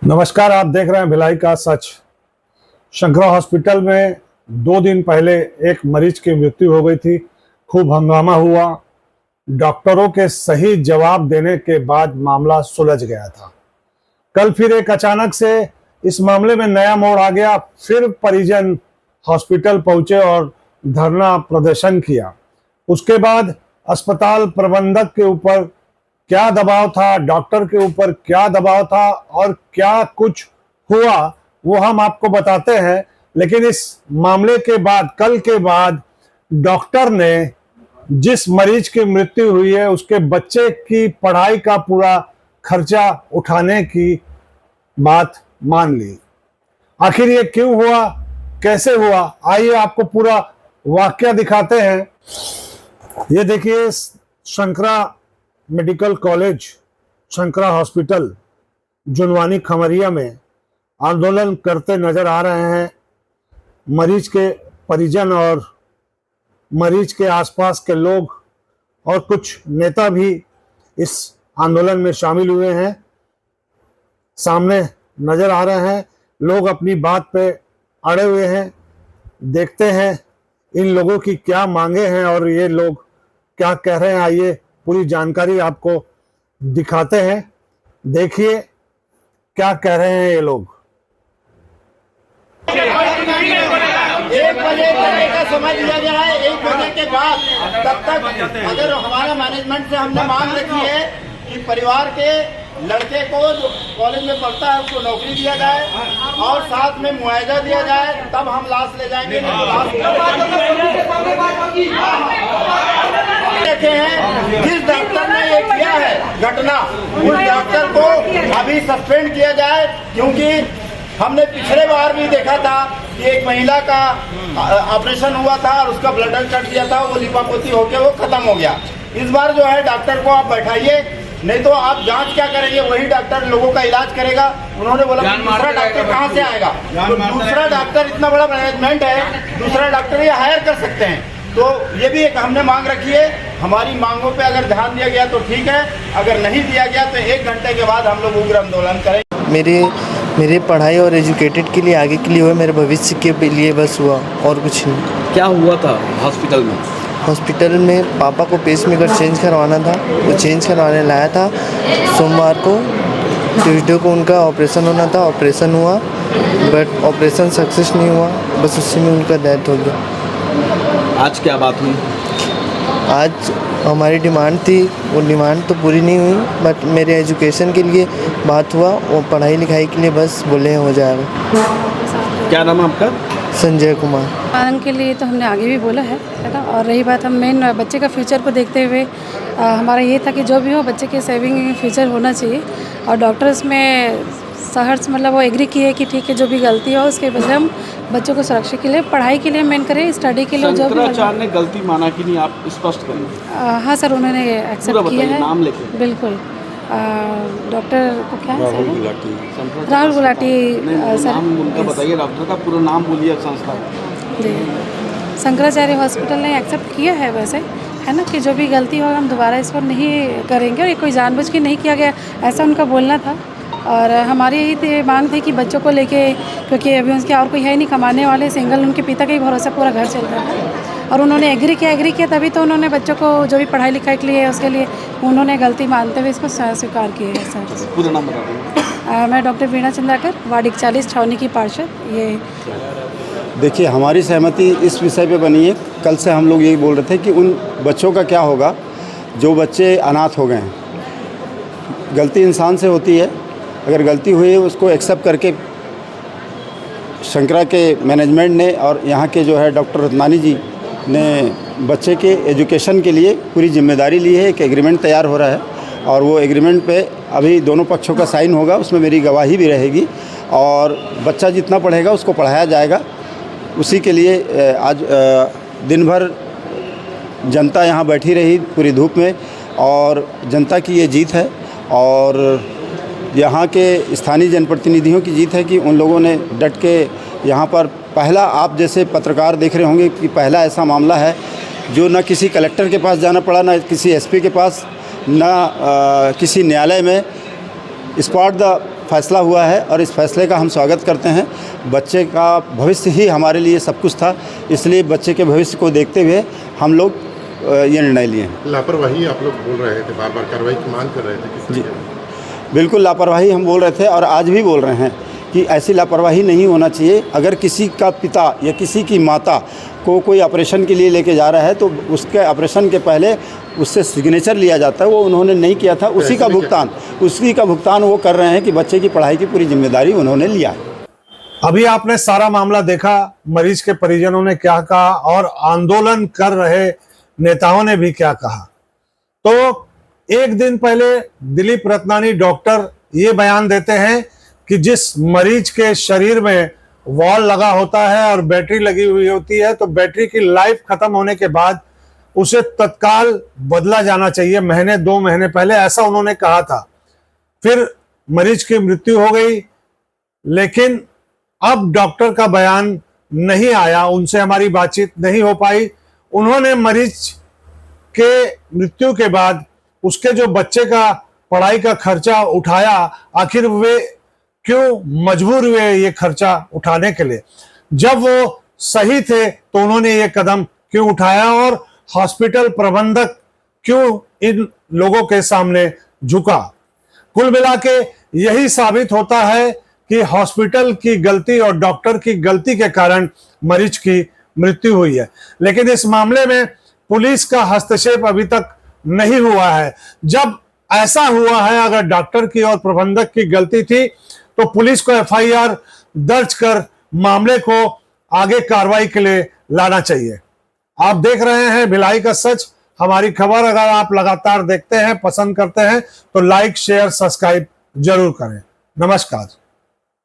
नमस्कार, आप देख रहे हैं भिलाई का सच। शंकरा हॉस्पिटल में 2 दिन पहले एक मरीज की मृत्यु हो गई थी। खूब हंगामा हुआ। डॉक्टरों के सही जवाब देने के बाद मामला सुलझ गया था। कल फिर एक अचानक से इस मामले में नया मोड़ आ गया। फिर परिजन हॉस्पिटल पहुंचे और धरना प्रदर्शन किया। उसके बाद अस्पताल प्रबंधक के ऊपर क्या दबाव था, डॉक्टर के ऊपर क्या दबाव था और क्या कुछ हुआ, वो हम आपको बताते हैं। लेकिन इस मामले के बाद, कल के बाद, डॉक्टर ने जिस मरीज की मृत्यु हुई है उसके बच्चे की पढ़ाई का पूरा खर्चा उठाने की बात मान ली। आखिर ये क्यों हुआ, कैसे हुआ, आइए आपको पूरा वाकया दिखाते हैं। ये देखिए, Shankara medical college, Shankara hospital, Junwani Khamariya में आंदोलन करते नजर आ रहे हैं मरीज के परिजन और मरीज के आसपास के लोग, और कुछ नेता भी इस आंदोलन में शामिल हुए हैं। सामने नजर आ रहे हैं, लोग अपनी बात पे अड़े हुए हैं। देखते हैं इन लोगों की क्या मांगे हैं और ये लोग क्या कह रहे हैं। आइए पूरी जानकारी आपको दिखाते हैं। देखिए क्या कह रहे हैं ये लोग। 1 बजे का समय दिया गया है। 1 बजे के बाद तब तक अगर हमारा मैनेजमेंट से हमने मांग रखी है कि परिवार के लड़के को जो कॉलेज में पढ़ता है उसको नौकरी दिया जाए और साथ में मुआवजा दिया जाए, तब हम लाश ले जाएंगे। देखे हैं जिस डॉक्टर ने ये किया है घटना, उस डॉक्टर को अभी सस्पेंड किया जाए, क्योंकि हमने पिछले बार भी देखा था कि एक महिला का ऑपरेशन हुआ था और उसका ब्लडर कट दिया था, वो लिपापोती होकर वो खत्म हो गया। इस बार जो है डॉक्टर को आप बैठाइए, नहीं तो आप जांच क्या करेंगे, वही डॉक्टर लोगों का इलाज करेगा। उन्होंने बोला दूसरा डॉक्टर कहाँ से आएगा, तो दूसरा डॉक्टर, इतना बड़ा मैनेजमेंट है, दूसरा डॉक्टर ये हायर कर सकते हैं। तो ये भी एक हमने मांग रखी है। हमारी मांगों पे अगर ध्यान दिया गया तो ठीक है, अगर नहीं दिया गया तो 1 घंटे के बाद हम लोग उग्र आंदोलन करेंगे। मेरी पढ़ाई और एजुकेटेड के लिए, आगे के लिए हुआ, मेरे भविष्य के लिए बस हुआ और कुछ नहीं। क्या हुआ था हॉस्पिटल में? हॉस्पिटल में पापा को पेसमेकर चेंज करवाना था, वो चेंज करवाने लाया था। सोमवार को, ट्यूसडे को उनका ऑपरेशन होना था, ऑपरेशन हुआ, बट ऑपरेशन सक्सेस नहीं हुआ, बस उसी में उनका डेथ हो गया। आज क्या बात हुई? आज हमारी डिमांड थी, वो डिमांड तो पूरी नहीं हुई, बट मेरे एजुकेशन के लिए बात हुआ, वो पढ़ाई लिखाई के लिए बस बोले हो जाएगा। क्या नाम है आपका? संजय कुमार। पालन के लिए तो हमने आगे भी बोला है ना। और रही बात, हम मेन बच्चे का फ्यूचर को देखते हुए हमारा ये था कि जो भी हो बच्चे के सेविंग फ्यूचर होना चाहिए। और डॉक्टर्स में सहर्ष मतलब वो एग्री किए कि ठीक है, जो भी गलती हो उसके बदले हम बच्चों को सुरक्षा के लिए, पढ़ाई के लिए मेन करें, स्टडी के लिए। जो भी शंकराचार्य ने गलती माना कि नहीं, आप स्पष्ट करें। हाँ सर, उन्होंने एक्सेप्ट किया है। नाम लेके बिल्कुल। डॉक्टर को क्या है? राहुल गुलाटी सर। नाम उनका बताइए, डॉक्टर का पूरा नाम बोलिए, संस्था। जी, शंकराचार्य हॉस्पिटल ने एक्सेप्ट किया है वैसे, है ना, कि जो भी गलती होगा हम दोबारा इसको नहीं करेंगे और ये कोई जानबूझ के नहीं किया गया, ऐसा उनका बोलना था। और हमारी यही मांग थी कि बच्चों को लेके, क्योंकि अभी उसके और कोई है नहीं कमाने वाले, सिंगल उनके पिता का ही भरोसा पूरा घर चल रहा है। और उन्होंने एग्री किया, तभी तो उन्होंने बच्चों को जो भी पढ़ाई लिखाई के लिए उसके लिए उन्होंने गलती मानते हुए इसको स्वीकार किया है सर। पूरा नाम बता दीजिए। मैं डॉक्टर वीणा चंद्राकर, वार्ड 41, छावनी की पार्षद। ये देखिए, हमारी सहमति इस विषय पे बनी है। कल से हम लोग यही बोल रहे थे कि उन बच्चों का क्या होगा जो बच्चे अनाथ हो गए हैं। गलती इंसान से होती है, अगर गलती हुई है उसको एक्सेप्ट करके शंकरा के मैनेजमेंट ने और यहाँ के जो है डॉक्टर रत्नानी जी ने बच्चे के एजुकेशन के लिए पूरी जिम्मेदारी ली है। एक एग्रीमेंट तैयार हो रहा है और वो एग्रीमेंट पे अभी दोनों पक्षों का साइन होगा, उसमें मेरी गवाही भी रहेगी और बच्चा जितना पढ़ेगा उसको पढ़ाया जाएगा। उसी के लिए आज दिन भर जनता यहाँ बैठी रही पूरी धूप में, और जनता की ये जीत है और यहाँ के स्थानीय जनप्रतिनिधियों की जीत है कि उन लोगों ने डट के यहाँ पर पहला, आप जैसे पत्रकार देख रहे होंगे कि पहला ऐसा मामला है जो न किसी कलेक्टर के पास जाना पड़ा, न किसी एसपी के पास, न किसी न्यायालय में, स्पॉट द फैसला हुआ है और इस फैसले का हम स्वागत करते हैं। बच्चे का भविष्य ही हमारे लिए सब कुछ था, इसलिए बच्चे के भविष्य को देखते हुए हम लोग ये निर्णय लिए हैं। लापरवाही आप लोग बोल रहे थे, बार बार कार्रवाई की मांग कर रहे थे, किस जी तरीके से? बिल्कुल लापरवाही हम बोल रहे थे और आज भी बोल रहे हैं कि ऐसी लापरवाही नहीं होना चाहिए। अगर किसी का पिता या किसी की माता को कोई ऑपरेशन के लिए लेके जा रहा है तो उसके ऑपरेशन के पहले उससे सिग्नेचर लिया जाता है। वो उन्होंने नहीं किया था, उसी का भुगतान वो कर रहे हैं कि बच्चे की पढ़ाई की पूरी जिम्मेदारी उन्होंने लिया है। अभी आपने सारा मामला देखा, मरीज के परिजनों ने क्या कहा और आंदोलन कर रहे नेताओं ने भी क्या कहा। तो एक दिन पहले दिलीप रत्नानी डॉक्टर ये बयान देते हैं कि जिस मरीज के शरीर में वॉल लगा होता है और बैटरी लगी हुई होती है तो बैटरी की लाइफ खत्म होने के बाद उसे तत्काल बदला जाना चाहिए, महीने 2 महीने पहले, ऐसा उन्होंने कहा था। फिर मरीज की मृत्यु हो गई, लेकिन अब डॉक्टर का बयान नहीं आया, उनसे हमारी बातचीत नहीं हो पाई। उन्होंने मरीज के मृत्यु के बाद उसके जो बच्चे का पढ़ाई का खर्चा उठाया, आखिर वे क्यों मजबूर हुए ये खर्चा उठाने के लिए? जब वो सही थे तो उन्होंने ये कदम क्यों उठाया और हॉस्पिटल प्रबंधक क्यों इन लोगों के सामने झुका? कुल मिला के यही साबित होता है कि हॉस्पिटल की गलती और डॉक्टर की गलती के कारण मरीज की मृत्यु हुई है। लेकिन इस मामले में पुलिस का हस्तक्षेप अभी तक नहीं हुआ है। जब ऐसा हुआ है, अगर डॉक्टर की और प्रबंधक की गलती थी तो पुलिस को एफआईआर दर्ज कर मामले को आगे कार्रवाई के लिए लाना चाहिए। आप देख रहे हैं भिलाई का सच, हमारी खबर अगर आप लगातार देखते हैं, पसंद करते हैं तो लाइक, शेयर, सब्सक्राइब जरूर करें। नमस्कार।